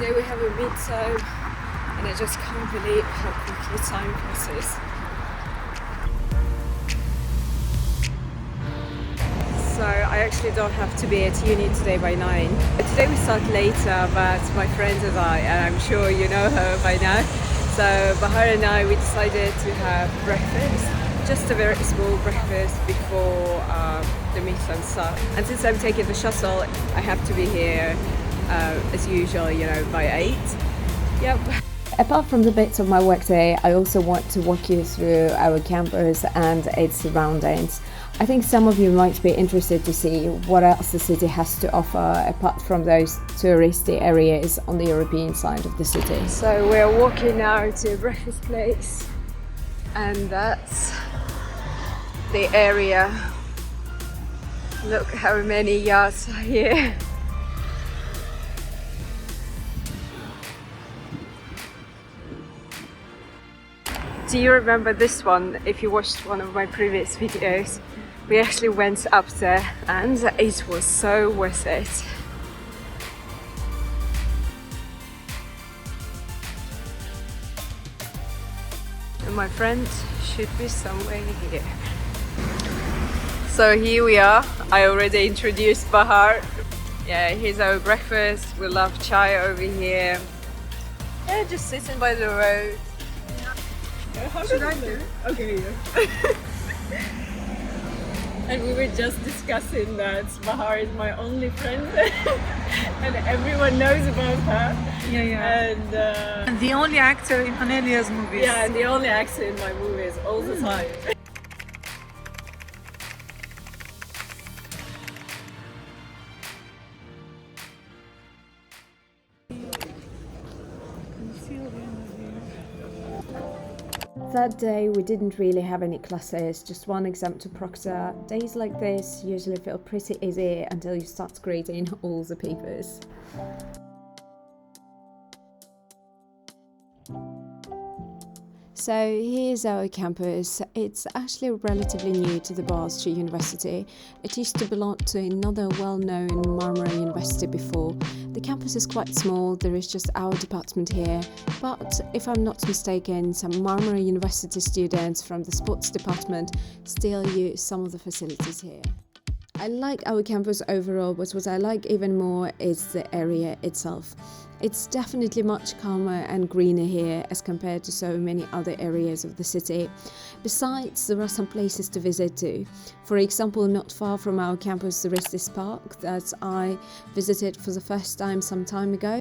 Today we have a midterm and I just can't believe how quickly time passes. So I actually don't have to be at uni today by 9. Today we start later, but my friend and I, and I'm sure you know her by now, so Bahar and I, we decided to have breakfast, just a very small breakfast before the midterm start. And since I'm taking the shuttle, I have to be here as usual, by 8. Yep. Apart from the bits of my workday, I also want to walk you through our campus and its surroundings. I think some of you might be interested to see what else the city has to offer apart from those touristy areas on the European side of the city. So we're walking now to a breakfast place, and that's the area. Look how many yards are here. Do you remember this one? If you watched one of my previous videos, we actually went up there and it was so worth it. And my friend should be somewhere here. So here we are. I already introduced Bahar. Yeah, here's our breakfast. We love chai over here. Yeah, just sitting by the road. How should I do? Okay, yeah. And we were just discussing that Bahar is my only friend and everyone knows about her. Yeah. And the only actor in Anelya's movies. Yeah, and the only actor in my movies all the time. That day we didn't really have any classes, just one exam to proctor. Days like this usually feel pretty easy until you start grading all the papers. So here's our campus. It's actually relatively new to the Boğaziçi University. It used to belong to another well-known Marmara University before. The campus is quite small, there is just our department here, but if I'm not mistaken, some Marmara University students from the sports department still use some of the facilities here. I like our campus overall, but what I like even more is the area itself. It's definitely much calmer and greener here as compared to so many other areas of the city. Besides, there are some places to visit too. For example, not far from our campus there is this park that I visited for the first time some time ago.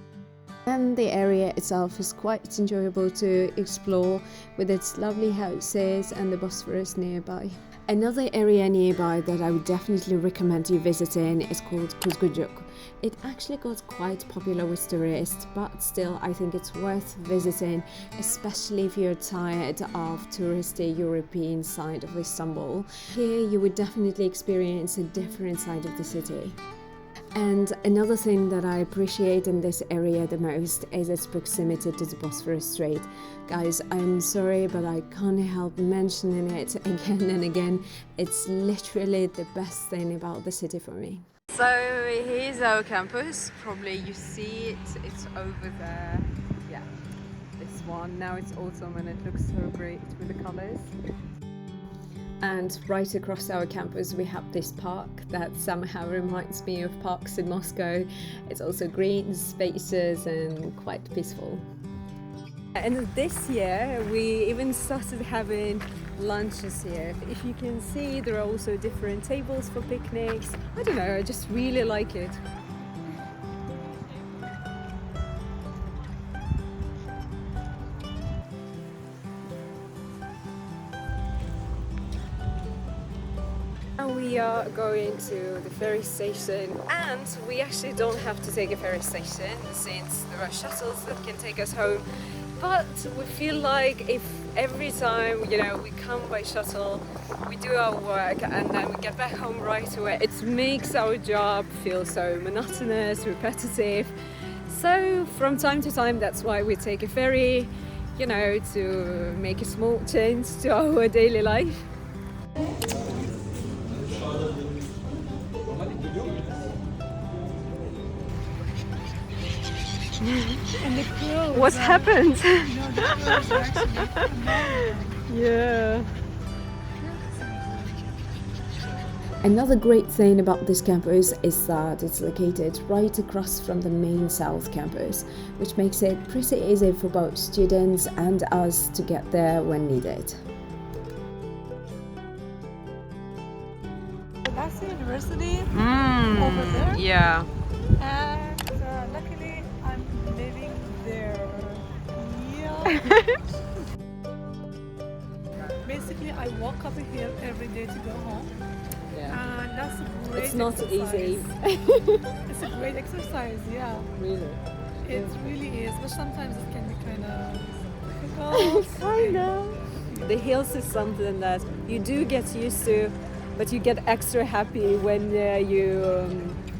And the area itself is quite enjoyable to explore with its lovely houses and the Bosphorus nearby. Another area nearby that I would definitely recommend you visiting is called Kuzguncuk. It actually got quite popular with tourists, but still I think it's worth visiting, especially if you're tired of touristy European side of Istanbul. Here you would definitely experience a different side of the city. And another thing that I appreciate in this area the most is its proximity to the Bosphorus Strait. Guys, I'm sorry, but I can't help mentioning it again and again. It's literally the best thing about the city for me. So here's our campus. Probably you see it, it's over there. Yeah, this one. Now it's autumn and it looks so great with the colors. And right across our campus we have this park that somehow reminds me of parks in Moscow. It's also green spaces and quite peaceful. And this year we even started having lunches here. If you can see, there are also different tables for picnics. I don't know, I just really like it. We are going to the ferry station, and we actually don't have to take a ferry station since there are shuttles that can take us home, but we feel like if every time we come by shuttle, we do our work and then we get back home right away, it makes our job feel so monotonous, repetitive. So from time to time that's why we take a ferry, to make a small change to our daily life. And the crows. What's happened? You know, the crows are actually phenomenal. Yeah. Another great thing about this campus is that it's located right across from the main South campus, which makes it pretty easy for both students and us to get there when needed. That's the university over there. Yeah. And luckily, I'm living there. Yeah. Basically, I walk up a hill every day to go home. And that's a great It's not exercise. easy. It's a great exercise, yeah. Really? It really is, but sometimes it can be kind of difficult. Kind of. The hills is something that you do get used to, but you get extra happy when you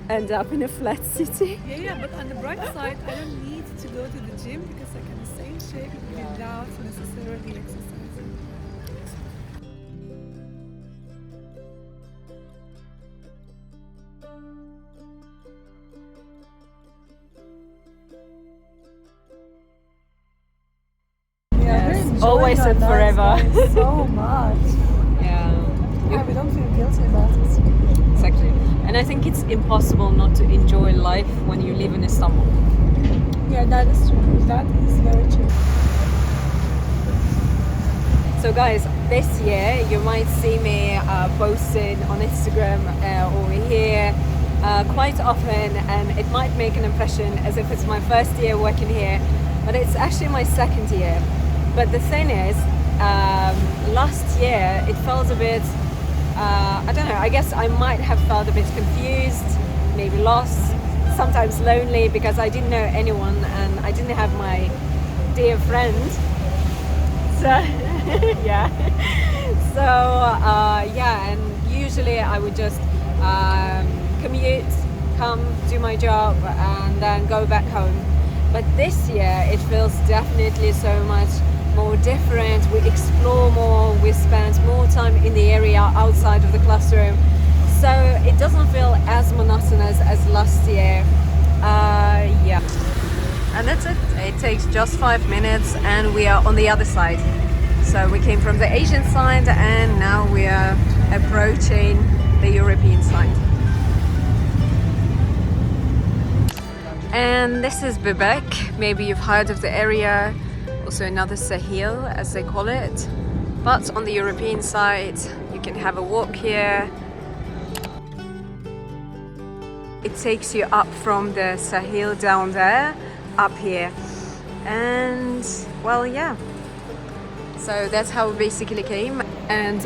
end up in a flat city. Yeah, but on the bright side, I don't need to go to the gym because I can stay in shape without necessarily exercising. Yeah, we're enjoying always our and lives, forever. guys, so much. Yeah, We don't feel guilty about it. exactly. And I think it's impossible not to enjoy life when you live in Istanbul. Yeah, that is true. That is very true. So guys, this year you might see me posting on Instagram or here quite often, and it might make an impression as if it's my first year working here, but it's actually my second year. But the thing is, last year it felt a bit, I don't know, I guess I might have felt a bit confused, maybe lost, sometimes lonely because I didn't know anyone and I didn't have my dear friend. So, yeah. So, yeah, and usually I would just commute, come, do my job, and then go back home. But this year it feels definitely so much more different. We explore more, we spend more time in the area outside of the classroom. So it doesn't feel as monotonous as last year. Yeah. And that's it. It takes just 5 minutes and we are on the other side. So we came from the Asian side and now we are approaching the European side. And this is Bebek. Maybe you've heard of the area. Also another Sahil, as they call it. But on the European side, you can have a walk here. It takes you up from the Sahil down there, up here. And, well, yeah. So that's how we basically came. And,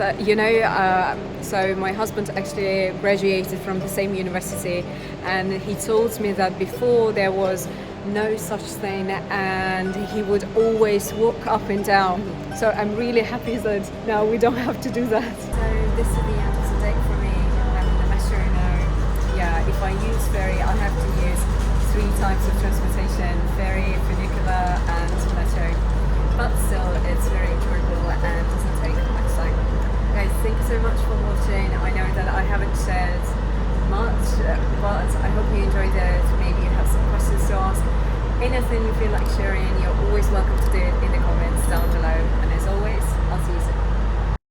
so my husband actually graduated from the same university, and he told me that before there was no such thing and he would always walk up and down. So I'm really happy that now we don't have to do that. So this is the end of the day for me. I'm in the metro now. Yeah, if I use ferry, I have to use 3 types of transportation: ferry, funicular and metro. But still, it's very enjoyable and doesn't take much time. Guys, thank you so much for watching. I know that I haven't shared much, but I hope you enjoyed it. Maybe you have some questions to ask. Anything you feel like sharing,